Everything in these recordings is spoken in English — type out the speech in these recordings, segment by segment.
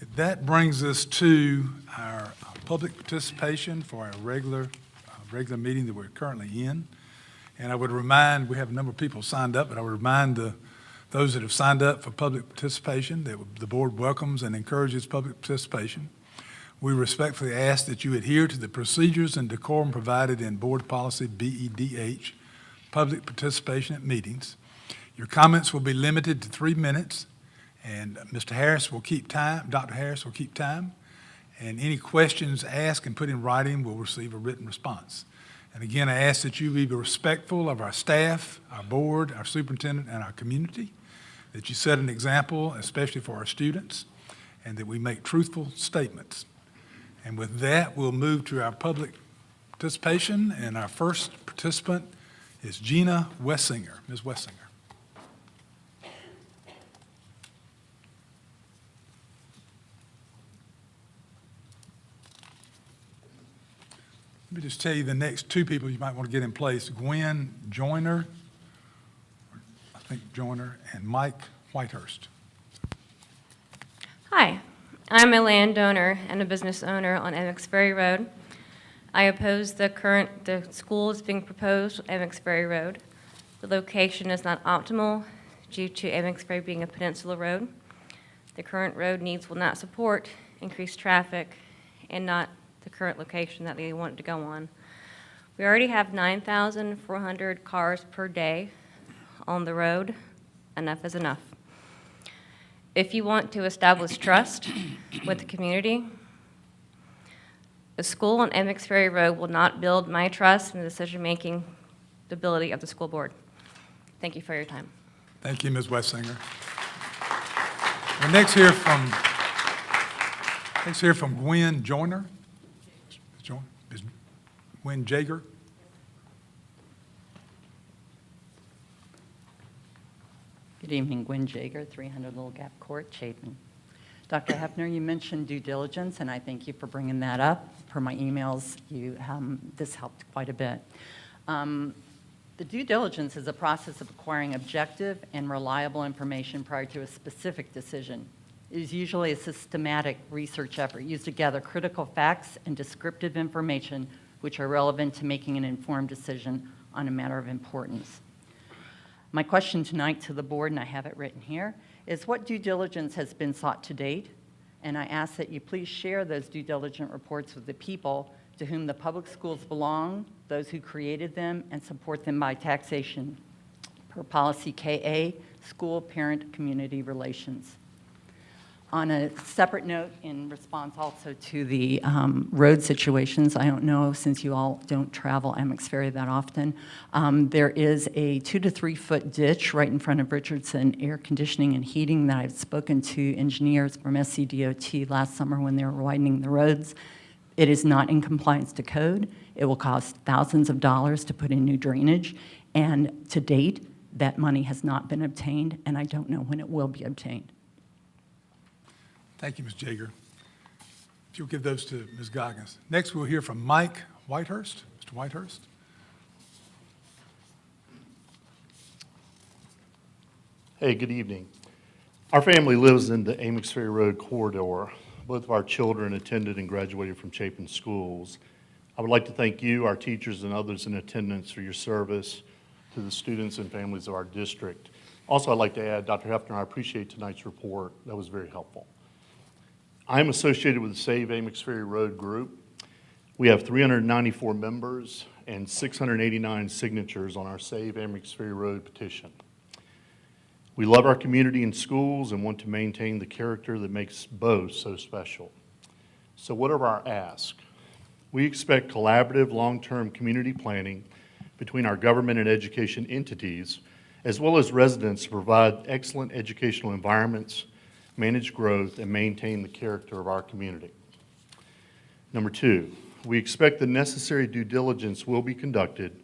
That brings us to our public participation for our regular meeting that we're currently in. And I would remind, we have a number of people signed up, but I would remind those that have signed up for public participation that the board welcomes and encourages public participation. We respectfully ask that you adhere to the procedures and decorum provided in Board Policy BEDH, public participation at meetings. Your comments will be limited to 3 minutes, and Mr. Harris will keep time, Dr. Harris will keep time, and any questions asked and put in writing will receive a written response. And again, I ask that you be respectful of our staff, our board, our superintendent, and our community, that you set an example, especially for our students, and that we make truthful statements. And with that, we'll move to our public participation, and our first participant is Gina Wessinger. Ms. Wessinger. Let me just tell you the next two people you might want to get in place. Gwen Joyner, and Mike Whitehurst. Hi, I'm a landowner and a business owner on Emmons Ferry Road. I oppose the school is being proposed on Emmons Ferry Road. The location is not optimal due to Emmons Ferry being a peninsula road. The current road needs will not support increased traffic and not the current location that they want it to go on. We already have 9,400 cars per day on the road. Enough is enough. If you want to establish trust with the community, the school on Emmons Ferry Road will not build my trust in the decision-making ability of the school board. Thank you for your time. Thank you, Ms. Wessinger. We'll next hear from Gwen Joyner. Ms. Gwen Jager. Good evening, Gwen Jager, 300 Little Gap Court, Chapin. Dr. Hefner, you mentioned due diligence, and I thank you for bringing that up. Per my emails, this helped quite a bit. The due diligence is a process of acquiring objective and reliable information prior to a specific decision. It is usually a systematic research effort used to gather critical facts and descriptive information which are relevant to making an informed decision on a matter of importance. My question tonight to the board, and I have it written here, is what due diligence has been sought to date? And I ask that you please share those due diligence reports with the people to whom the public schools belong, those who created them, and support them by taxation, per policy KA, School Parent Community Relations. On a separate note, in response also to the road situations, I don't know, since you all don't travel Emmons Ferry that often, there is a 2 to 3 foot ditch right in front of Richardson Air Conditioning and Heating that I've spoken to engineers from SCDOT last summer when they were widening the roads. It is not in compliance to code. It will cost thousands of dollars to put in new drainage, and to date, that money has not been obtained, and I don't know when it will be obtained. Thank you, Ms. Jager. If you'll give those to Ms. Goggins. Next, we'll hear from Mike Whitehurst. Mr. Whitehurst. Hey, good evening. Our family lives in the Emmons Ferry Road corridor. Both of our children attended and graduated from Chapin schools. I would like to thank you, our teachers, and others in attendance for your service to the students and families of our district. Also, I'd like to add, Dr. Hefner, I appreciate tonight's report. That was very helpful. I'm associated with the Save Emmons Ferry Road group. We have 394 members and 689 signatures on our Save Emmons Ferry Road petition. We love our community and schools and want to maintain the character that makes both so special. So what are our asks? We expect collaborative, long-term community planning between our government and education entities, as well as residents, to provide excellent educational environments, manage growth, and maintain the character of our community. Number 2, we expect the necessary due diligence will be conducted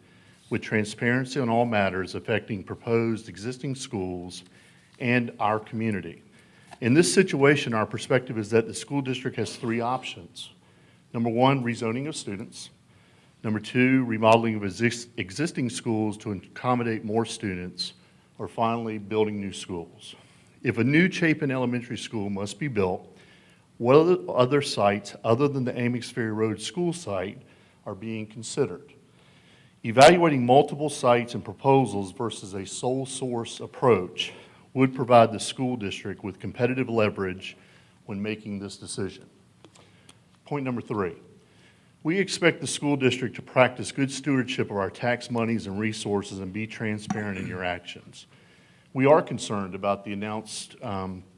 with transparency on all matters affecting proposed existing schools and our community. In this situation, our perspective is that the school district has 3 options. Number 1, rezoning of students. Number 2, remodeling of existing schools to accommodate more students. Or finally, building new schools. If a new Chapin Elementary School must be built, What other sites other than the Amix Ferry Road school site are being considered? Evaluating multiple sites and proposals versus a sole source approach would provide the school district with competitive leverage when making this decision. Point number 3, we expect the school district to practice good stewardship of our tax monies and resources and be transparent in your actions. We are concerned about the announced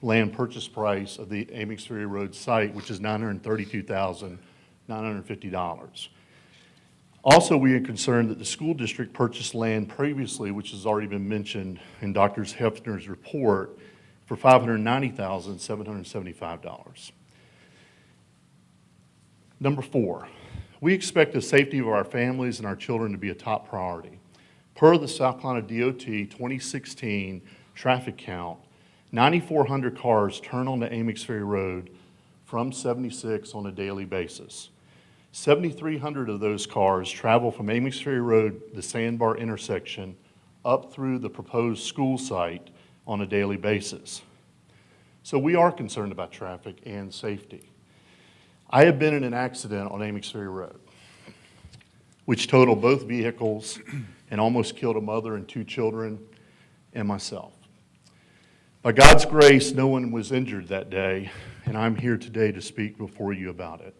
land purchase price of the Amix Ferry Road site, which is $932,950. Also, we are concerned that the school district purchased land previously, which has already been mentioned in Dr. Hefner's report, for $590,775. Number 4, we expect the safety of our families and our children to be a top priority. Per the South Carolina DOT 2016 traffic count, 9,400 cars turn onto Amix Ferry Road from 76 on a daily basis. 7,300 of those cars travel from Amix Ferry Road, the Sandbar intersection, up through the proposed school site on a daily basis. So we are concerned about traffic and safety. I have been in an accident on Amix Ferry Road, which totaled both vehicles and almost killed a mother and 2 children and myself. By God's grace, no one was injured that day, and I'm here today to speak before you about it.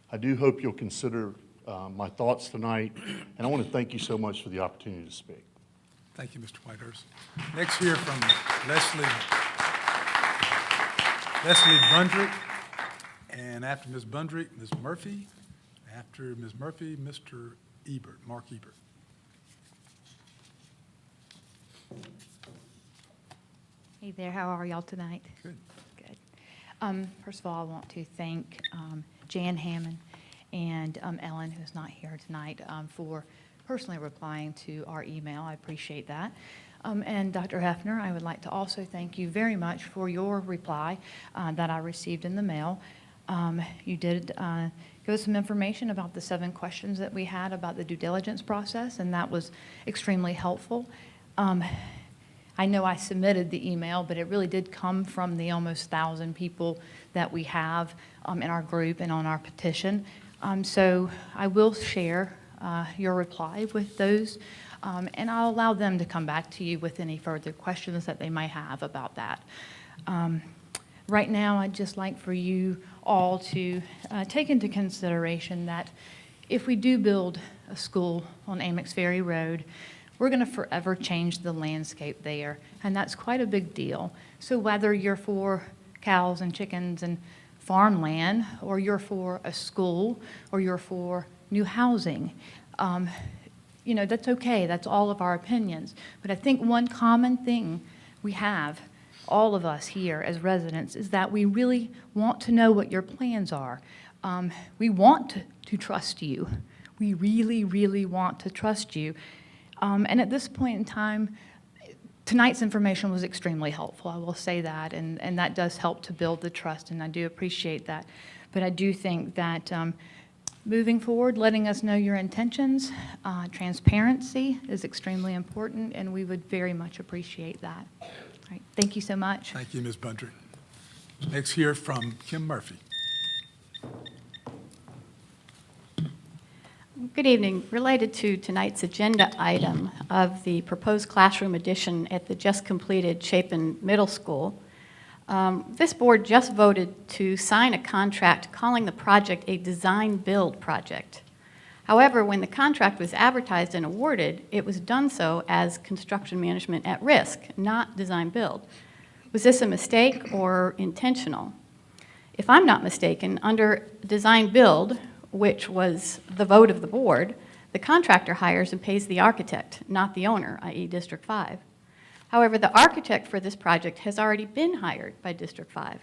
I do hope you'll consider my thoughts tonight, and I want to thank you so much for the opportunity to speak. Thank you, Mr. Whitehurst. Next, hear from Leslie Bundrick, and after Ms. Bundrick, Ms. Murphy. After Ms. Murphy, Mr. Ebert, Mark Ebert. Hey there, how are y'all tonight? Good. Good. First of all, I want to thank Jan Hammond and Ellen, who's not here tonight, for personally replying to our email. I appreciate that. And Dr. Hefner, I would like to also thank you very much for your reply that I received in the mail. You did give us some information about the 7 questions that we had about the due diligence process, and that was extremely helpful. I know I submitted the email, but it really did come from the almost 1,000 people that we have in our group and on our petition. So I will share your reply with those, and I'll allow them to come back to you with any further questions that they might have about that. Right now, I'd just like for you all to take into consideration that if we do build a school on Amix Ferry Road, we're going to forever change the landscape there, and that's quite a big deal. So whether you're for cows and chickens and farmland, or you're for a school, or you're for new housing, you know, that's okay. That's all of our opinions. But I think one common thing we have, all of us here as residents, is that we really want to know what your plans are. We want to trust you. We really, really want to trust you. And at this point in time, tonight's information was extremely helpful, I will say that, and that does help to build the trust, and I do appreciate that. But I do think that moving forward, letting us know your intentions, transparency is extremely important, and we would very much appreciate that. All right, thank you so much. Thank you, Ms. Bundrick. Next, hear from Kim Murphy. Good evening. Related to tonight's agenda item of the proposed classroom addition at the just completed Chapin Middle School, this board just voted to sign a contract calling the project a design-build project. However, when the contract was advertised and awarded, it was done so as construction management at risk, not design-build. Was this a mistake or intentional? If I'm not mistaken, under design-build, which was the vote of the board, the contractor hires and pays the architect, not the owner, i.e. District 5. However, the architect for this project has already been hired by District 5.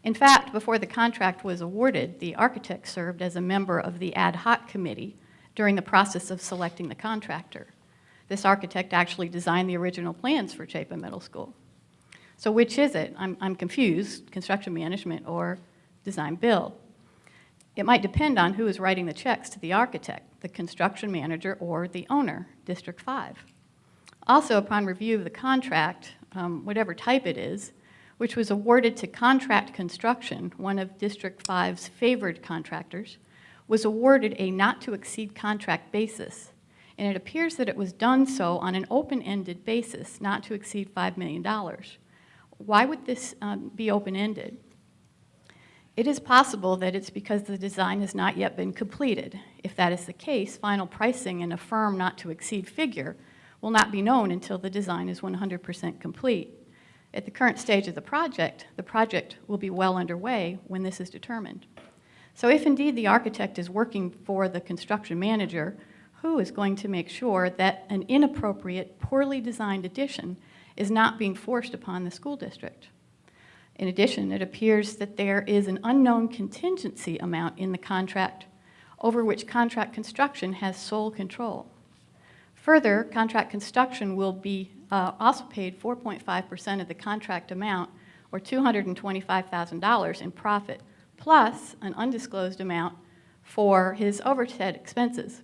In fact, before the contract was awarded, the architect served as a member of the ad hoc committee during the process of selecting the contractor. This architect actually designed the original plans for Chapin Middle School. So which is it? I'm confused, construction management or design-build. It might depend on who is writing the checks to the architect, the construction manager, or the owner, District 5. Also, upon review of the contract, whatever type it is, which was awarded to Contract Construction, one of District 5's favored contractors, was awarded a not-to-exceed contract basis, and it appears that it was done so on an open-ended basis, not to exceed $5 million. Why would this be open-ended? It is possible that it's because the design has not yet been completed. If that is the case, final pricing and a firm not-to-exceed figure will not be known until the design is 100% complete. At the current stage of the project will be well underway when this is determined. So if indeed the architect is working for the construction manager, who is going to make sure that an inappropriate, poorly designed addition is not being forced upon the school district? In addition, it appears that there is an unknown contingency amount in the contract over which contract construction has sole control. Further, contract construction will be also paid 4.5% of the contract amount, or $225,000 in profit, plus an undisclosed amount for his overhead expenses.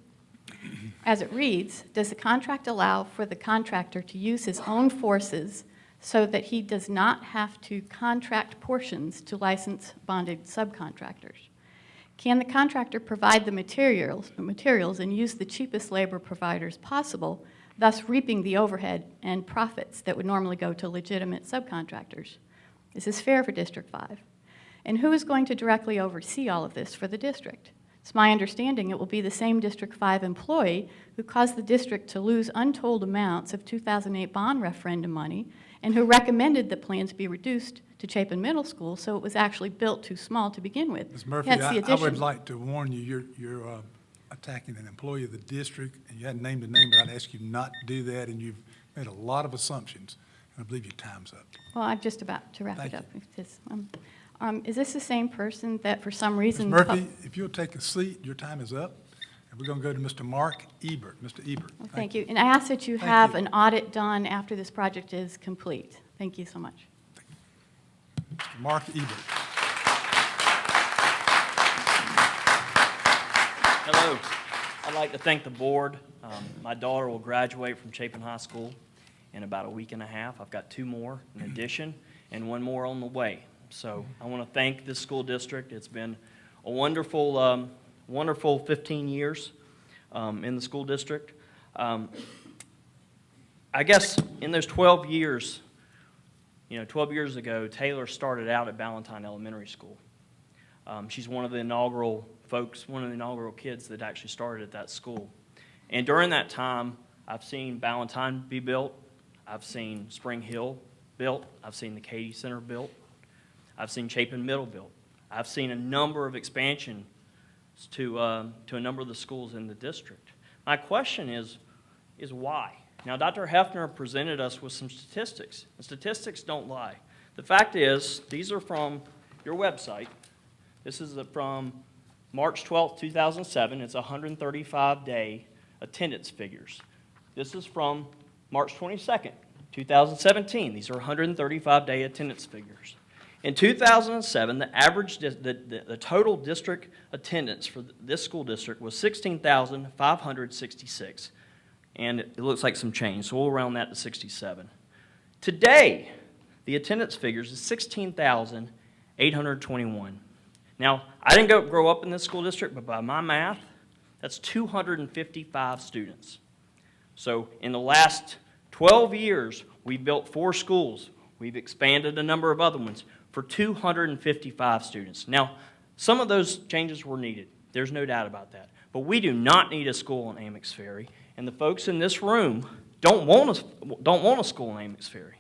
As it reads, does the contract allow for the contractor to use his own forces so that he does not have to contract portions to licensed bonded subcontractors? Can the contractor provide the materials and use the cheapest labor providers possible, thus reaping the overhead and profits that would normally go to legitimate subcontractors? Is this fair for District 5? And who is going to directly oversee all of this for the district? It's my understanding it will be the same District 5 employee who caused the district to lose untold amounts of 2008 bond referendum money and who recommended that plans be reduced to Chapin Middle School so it was actually built too small to begin with. Ms. Murphy, Hence the I would addition. like to warn you, you're attacking an employee of the district, and you hadn't named a name, but I'd ask you not to do that, and you've made a lot of assumptions, and I believe your time's up. Well, I'm just about to wrap Thank it up. Is this the same person that for some Ms. reason? Murphy, if you'll take a seat, your time is up, and we're going to go to Mr. Mark Ebert. Mr. Ebert. Well, thank you. And I ask that you Thank have you. an audit done after this project is complete. Thank you so much. Mr. Mark Ebert. Hello. I'd like to thank the board. My daughter will graduate from Chapin High School in about a week and a half. I've got 2 more in addition and 1 more on the way. So I want to thank this school district. It's been a wonderful, wonderful 15 years in the school district. I guess in those 12 years, 12 years ago, Taylor started out at Ballantyne Elementary School. She's one of the inaugural folks, one of the inaugural kids that actually started at that school. And during that time, I've seen Ballantyne be built. I've seen Spring Hill built. I've seen the Katy Center built. I've seen Chapin Middle built. I've seen a number of expansions to a number of the schools in the district. My question is why? Now, Dr. Hefner presented us with some statistics, and statistics don't lie. The fact is, these are from your website. This is from March 12th, 2007. It's 135-day attendance figures. This is from March 22nd, 2017. These are 135-day attendance figures. In 2007, the average, the total district attendance for this school district was 16,566. And it looks like some change, so we'll round that to 67. Today, the attendance figures is 16,821. Now, I didn't grow up in this school district, but by my math, that's 255 students. So in the last 12 years, we've built 4 schools. We've expanded a number of other ones for 255 students. Now, some of those changes were needed. There's no doubt about that. But we do not need a school in Amex Ferry, and the folks in this room don't want a school in Amex Ferry.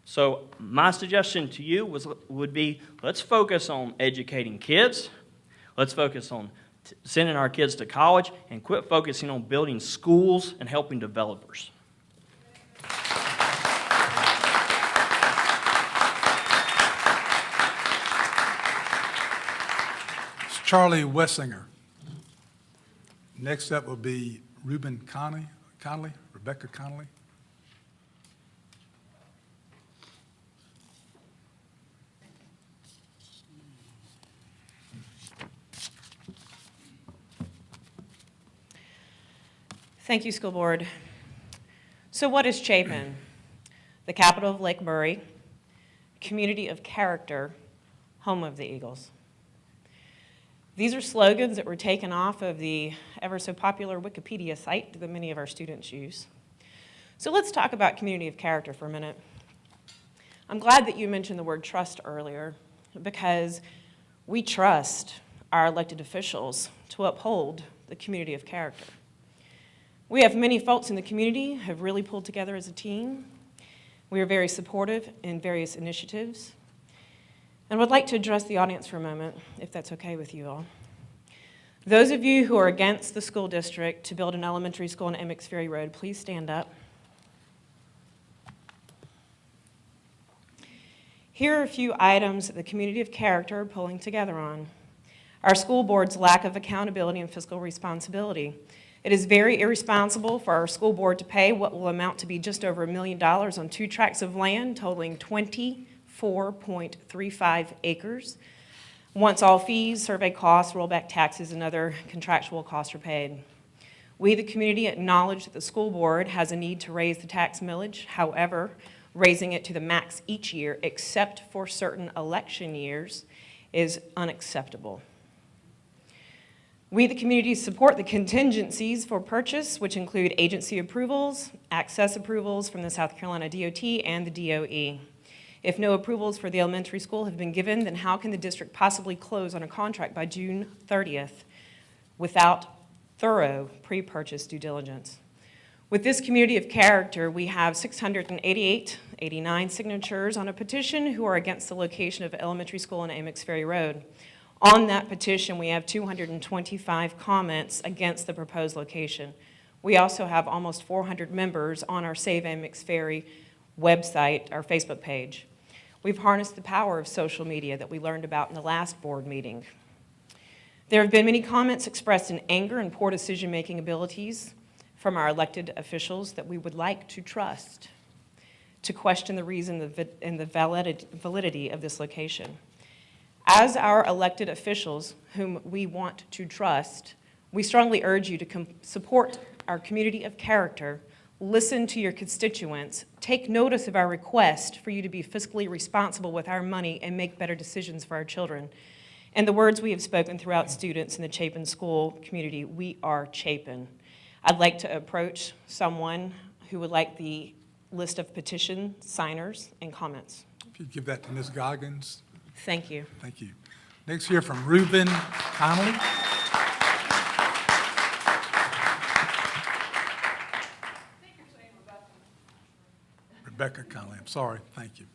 So my suggestion to you would be, let's focus on educating kids. Let's focus on sending our kids to college and quit focusing on building schools and helping developers. It's Charlie Wessinger. Next up will be Reuben Conley, Rebecca Connolly. Thank you, School Board. So what is Chapin? The capital of Lake Murray, community of character, home of the Eagles. These are slogans that were taken off of the ever so popular Wikipedia site that many of our students use. So let's talk about community of character for a minute. I'm glad that you mentioned the word trust earlier, because we trust our elected officials to uphold the community of character. We have many folks in the community who have really pulled together as a team. We are very supportive in various initiatives. And would like to address the audience for a moment, if that's okay with you all. Those of you who are against the school district to build an elementary school on Emmons Ferry Road, please stand up. Here are a few items that the community of character are pulling together on. Our school board's lack of accountability and fiscal responsibility. It is very irresponsible for our school board to pay what will amount to be just over $1 million on 2 tracts of land totaling 24.35 acres. Once all fees, survey costs, rollback taxes, and other contractual costs are paid. We, the community, acknowledge that the school board has a need to raise the tax millage. However, raising it to the max each year, except for certain election years, is unacceptable. We, the community, support the contingencies for purchase, which include agency approvals, access approvals from the South Carolina DOT and the DOE. If no approvals for the elementary school have been given, then how can the district possibly close on a contract by June 30th without thorough pre-purchase due diligence? With this community of character, we have 689 signatures on a petition who are against the location of elementary school on Emmons Ferry Road. On that petition, we have 225 comments against the proposed location. We also have almost 400 members on our Save Emmons Ferry website, our Facebook page. We've harnessed the power of social media that we learned about in the last board meeting. There have been many comments expressed in anger and poor decision-making abilities from our elected officials that we would like to trust, to question the reason and the validity of this location. As our elected officials, whom we want to trust, we strongly urge you to support our community of character, listen to your constituents, take notice of our request for you to be fiscally responsible with our money and make better decisions for our children. And the words we have spoken throughout students in the Chapin school community, we are Chapin. I'd like to approach someone who would like the list of petition signers and comments. If you give that to Ms. Goggins. Thank you. Thank you. Next, hear from Reuben Connolly. Rebecca Connolly, I'm sorry. Thank you.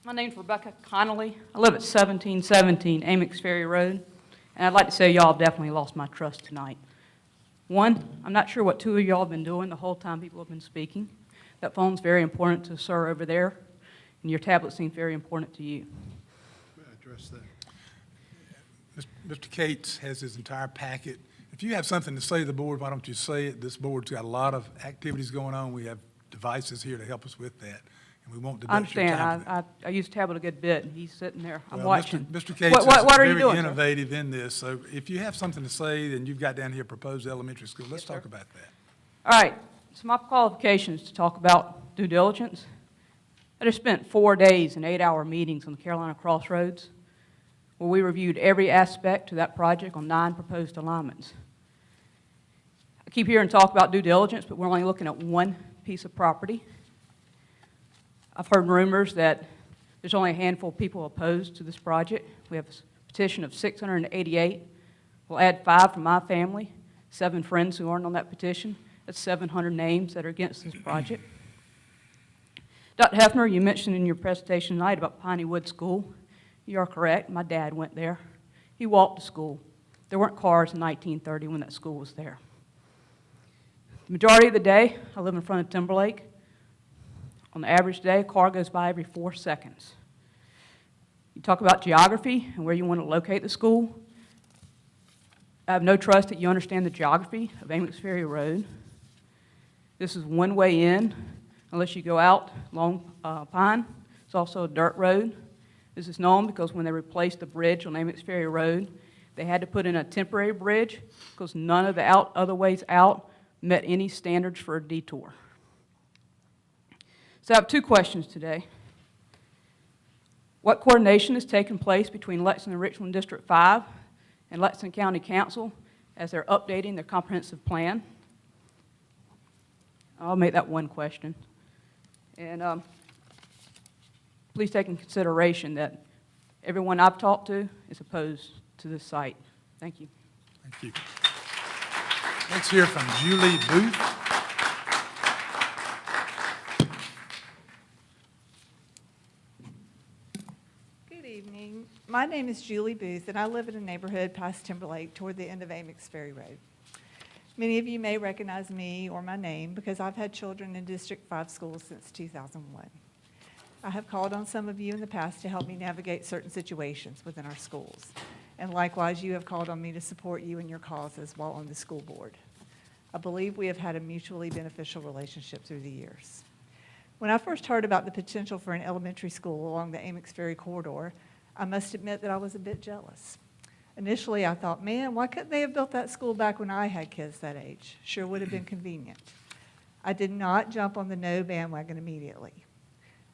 My name's Rebecca Connolly. I live at 1717 Emmons Ferry Road, and I'd like to say y'all have definitely lost my trust tonight. One, I'm not sure what 2 of y'all have been doing the whole time people have been speaking. That phone's very important to sir over there, and your tablet seems very important to you. Address that. Mr. Cates has his entire packet. If you have something to say to the board, why don't you say it? This board's got a lot of activities going on. We have devices here to help us with that, and we won't deduct your time. I for that. understand. I use tablet a good bit, and he's sitting there. I'm Well, watching. Mr. Cates is What are you very doing, sir? innovative in this, so if you have something to say, then you've got down here proposed elementary school. Let's talk about that. All right, so my qualifications to talk about due diligence. I just spent 4 days and 8-hour meetings on the Carolina Crossroads, where we reviewed every aspect to that project on 9 proposed alignments. I keep hearing talk about due diligence, but we're only looking at one piece of property. I've heard rumors that there's only a handful of people opposed to this project. We have a petition of 688. We'll add 5 from my family, 7 friends who aren't on that petition. That's 700 names that are against this project. Dr. Hefner, you mentioned in your presentation tonight about Piney Wood School. You are correct. My dad went there. He walked to school. There weren't cars in 1930 when that school was there. The majority of the day, I live in front of Timberlake. On the average day, a car goes by every 4 seconds. You talk about geography and where you want to locate the school. I have no trust that you understand the geography of Emmons Ferry Road. This is one way in, unless you go out Long Pine. It's also a dirt road. This is known because when they replaced the bridge on Emmons Ferry Road, they had to put in a temporary bridge because none of the other ways out met any standards for a detour. So I have two questions today. What coordination is taking place between Lexington and Richland District 5 and Lexington County Council as they're updating their comprehensive plan? I'll make that one question. And please take in consideration that everyone I've talked to is opposed to this site. Thank you. Thank you. Let's hear from Julie Booth. Good evening. My name is Julie Booth, and I live in a neighborhood past Timberlake toward the end of Amix Ferry Road. Many of you may recognize me or my name because I've had children in District 5 schools since 2001. I have called on some of you in the past to help me navigate certain situations within our schools. And likewise, you have called on me to support you in your causes while on the school board. I believe we have had a mutually beneficial relationship through the years. When I first heard about the potential for an elementary school along the Amix Ferry corridor, I must admit that I was a bit jealous. Initially, I thought, man, why couldn't they have built that school back when I had kids that age? Sure would have been convenient. I did not jump on the no bandwagon immediately.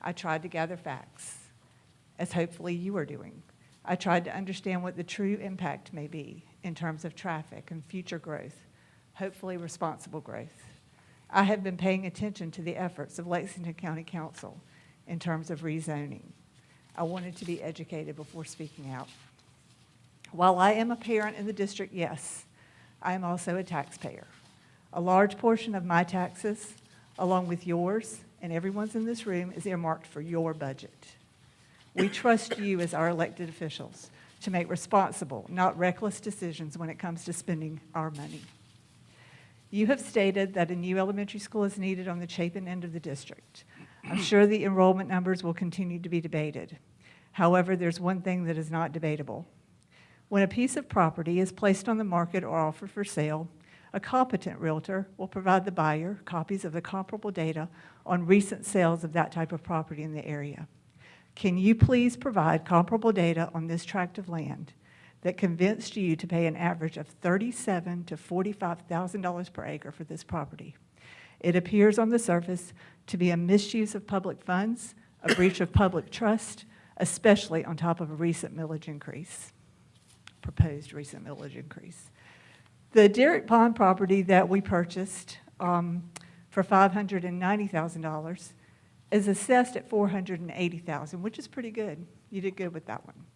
I tried to gather facts, as hopefully you are doing. I tried to understand what the true impact may be in terms of traffic and future growth, hopefully responsible growth. I have been paying attention to the efforts of Lexington County Council in terms of rezoning. I wanted to be educated before speaking out. While I am a parent in the district, yes, I am also a taxpayer. A large portion of my taxes, along with yours and everyone's in this room, is earmarked for your budget. We trust you as our elected officials to make responsible, not reckless decisions when it comes to spending our money. You have stated that a new elementary school is needed on the Chapin end of the district. I'm sure the enrollment numbers will continue to be debated. However, there's one thing that is not debatable. When a piece of property is placed on the market or offered for sale, a competent realtor will provide the buyer copies of the comparable data on recent sales of that type of property in the area. Can you please provide comparable data on this tract of land that convinced you to pay an average of $37,000 to $45,000 per acre for this property? It appears on the surface to be a misuse of public funds, a breach of public trust, especially on top of a recent millage increase, proposed recent millage increase. The Derrick Pond property that we purchased for $590,000 is assessed at $480,000, which is pretty good. You did good with that one.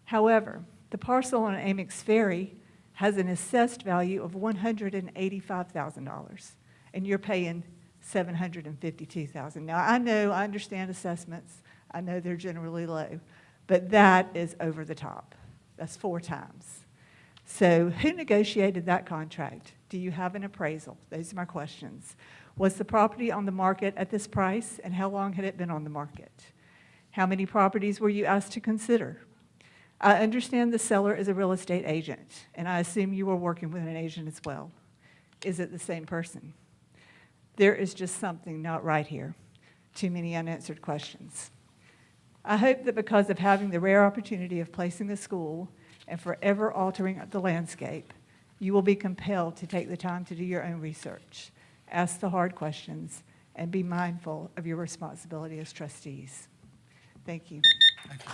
However, the parcel on Amix Ferry has an assessed value of $185,000, and you're paying $752,000. Now, I understand assessments. I know they're generally low, but that is over the top. That's 4 times. So who negotiated that contract? Do you have an appraisal? Those are my questions. Was the property on the market at this price, and how long had it been on the market? How many properties were you asked to consider? I understand the seller is a real estate agent, and I assume you were working with an agent as well. Is it the same person? There is just something not right here. Too many unanswered questions. I hope that because of having the rare opportunity of placing a school and forever altering the landscape, you will be compelled to take the time to do your own research, ask the hard questions, and be mindful of your responsibility as trustees. Thank you. Thank you.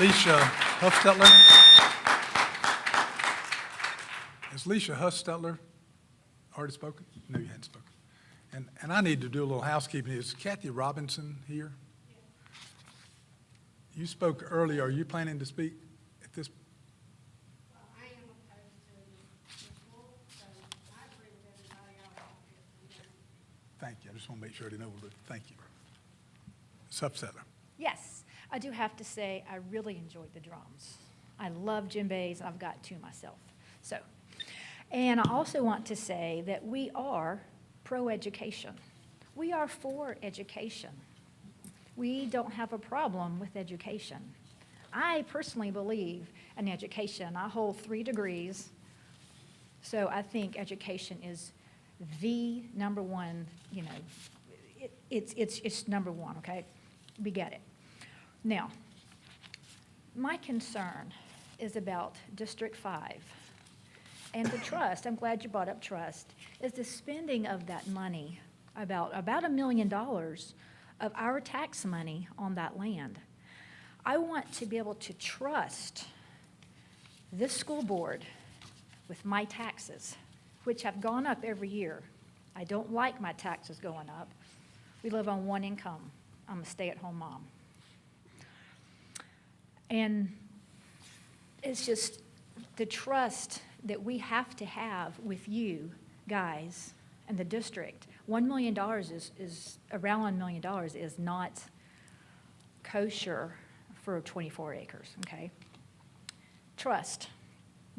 Leisha Huffstetler. Has Leisha Huffstetler already spoken? No, you hadn't spoken. And I need to do a little housekeeping. Is Kathy Robinson here? You spoke earlier. Are you planning to speak at this? I am opposed to the school, so I agree with everybody else. Thank you. I just want to make sure they know. Thank you. Ms. Huffstetler. Yes, I do have to say, I really enjoyed the drums. I love djembes, and I've got 2 myself. And I also want to say that we are pro-education. We are for education. We don't have a problem with education. I personally believe in education. I hold 3 degrees, so I think education is the number one, it's number one, okay? We get it. Now, my concern is about District 5 and the trust, I'm glad you brought up trust, is the spending of that money, about $1 million of our tax money on that land. I want to be able to trust this school board with my taxes, which have gone up every year. I don't like my taxes going up. We live on one income. I'm a stay-at-home mom. And it's just the trust that we have to have with you guys and the district. $1 million is around $1 million is not kosher for 24 acres, okay? Trust,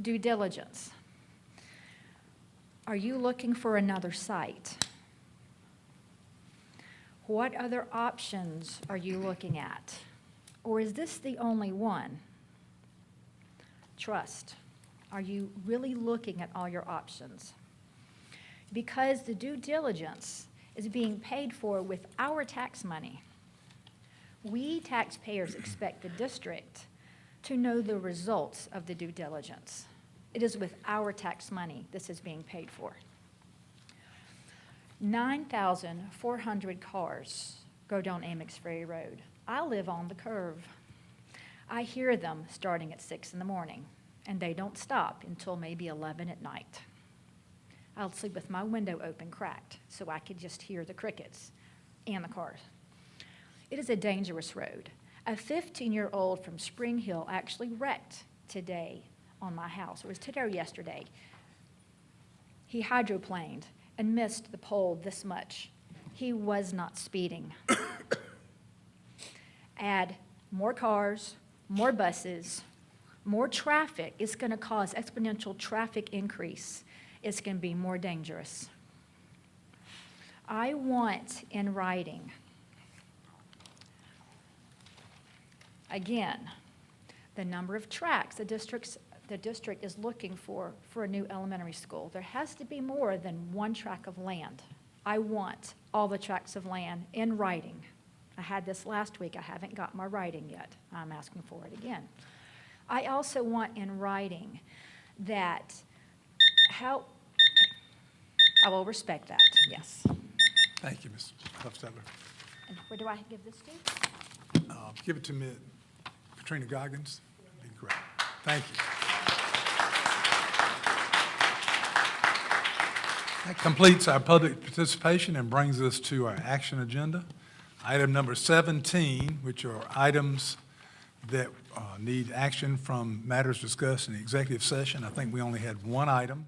due diligence. Are you looking for another site? What other options are you looking at? Or is this the only one? Trust. Are you really looking at all your options? Because the due diligence is being paid for with our tax money. We taxpayers expect the district to know the results of the due diligence. It is with our tax money this is being paid for. 9,400 cars go down Amex Ferry Road. I live on the curve. I hear them starting at 6 in the morning, and they don't stop until maybe 11 at night. I'll sleep with my window open cracked so I could just hear the crickets and the cars. It is a dangerous road. A 15-year-old from Spring Hill actually wrecked today on my house. It was today or yesterday. He hydroplaned and missed the pole this much. He was not speeding. Add more cars, more buses, more traffic. It's going to cause exponential traffic increase. It's going to be more dangerous. I want in writing, again, the number of tracks the district is looking for a new elementary school. There has to be more than one tract of land. I want all the tracts of land in writing. I had this last week. I haven't got my writing yet. I'm asking for it again. I also want in writing that I will respect that, yes. Thank you, Ms. Huffstetter. And where do I give this to? Give it to me, Katrina Goggins. That'd be great. Thank you. That completes our public participation and brings us to our action agenda. Item number 17, which are items that need action from matters discussed in the executive session. I think we only had one item.